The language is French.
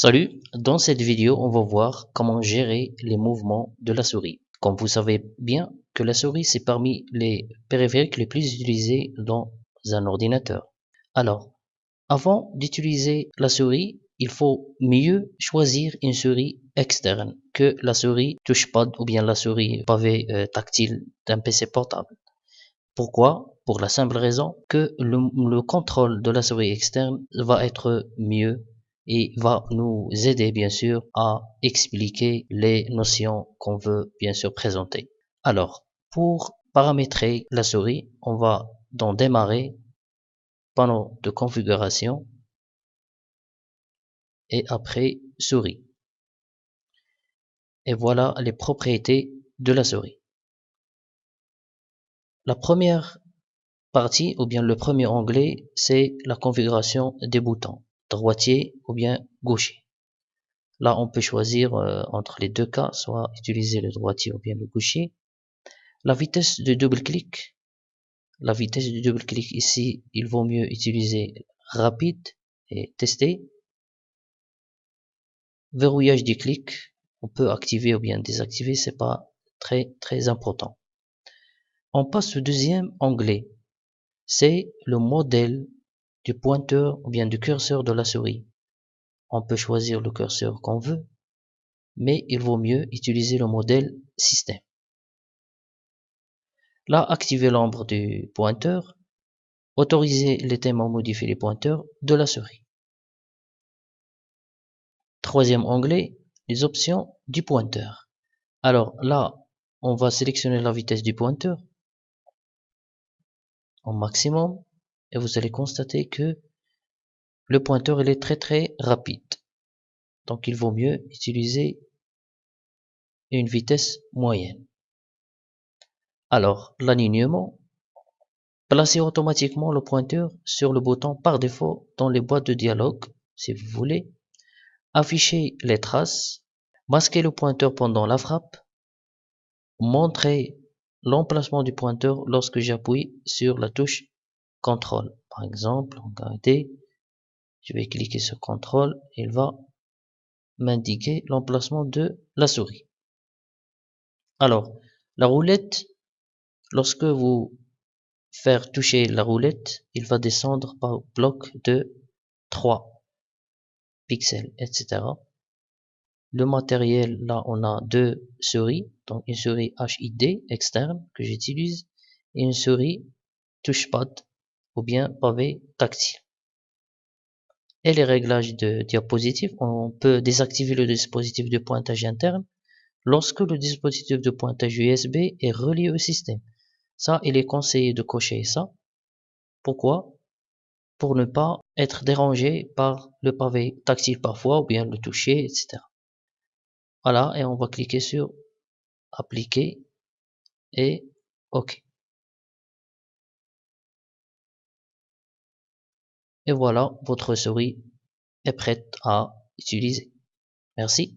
Salut, dans cette vidéo, on va voir comment gérer les mouvements de la souris. Comme vous savez bien que la souris, c'est parmi les périphériques les plus utilisés dans un ordinateur. Alors, avant d'utiliser la souris, il faut mieux choisir une souris externe que la souris touchpad ou bien la souris pavé tactile d'un PC portable. Pourquoi? Pour la simple raison que le contrôle de la souris externe va être mieux et va nous aider bien sûr à expliquer les notions qu'on veut bien sûr présenter. Alors, pour paramétrer la souris, on va dans Démarrer, panneau de configuration et après Souris. Et voilà les propriétés de la souris. La première partie ou bien le premier onglet, c'est la configuration des boutons, droitier ou bien gaucher. Là, on peut choisir entre les deux cas, soit utiliser le droitier ou bien le gaucher. La vitesse de double-clic. La vitesse de double-clic ici, il vaut mieux utiliser rapide et tester. Verrouillage du clic, on peut activer ou bien désactiver, c'est pas très important. On passe au deuxième onglet, c'est le modèle du pointeur ou bien du curseur de la souris. On peut choisir le curseur qu'on veut, mais il vaut mieux utiliser le modèle système. Là, activer l'ombre du pointeur, autoriser les thèmes à modifier les pointeurs de la souris. Troisième onglet, les options du pointeur. Alors là, on va sélectionner la vitesse du pointeur en maximum et vous allez constater que le pointeur il est très rapide. Donc il vaut mieux utiliser une vitesse moyenne. Alors, l'alignement, placez automatiquement le pointeur sur le bouton par défaut dans les boîtes de dialogue, si vous voulez. Affichez les traces, masquez le pointeur pendant la frappe, montrez l'emplacement du pointeur lorsque j'appuie sur la touche CTRL. Par exemple, regardez, je vais cliquer sur CTRL, il va m'indiquer l'emplacement de la souris. Alors, la roulette, lorsque vous faire toucher la roulette, il va descendre par bloc de 3 pixels, etc. Le matériel, là, on a deux souris, donc une souris HID externe que j'utilise et une souris touchpad ou bien pavé tactile. Et les réglages de diapositive, on peut désactiver le dispositif de pointage interne lorsque le dispositif de pointage USB est relié au système. Ça, il est conseillé de cocher ça. Pourquoi? Pour ne pas être dérangé par le pavé tactile parfois ou bien le toucher, etc. Voilà, et on va cliquer sur appliquer et OK. Et voilà, votre souris est prête à utiliser. Merci.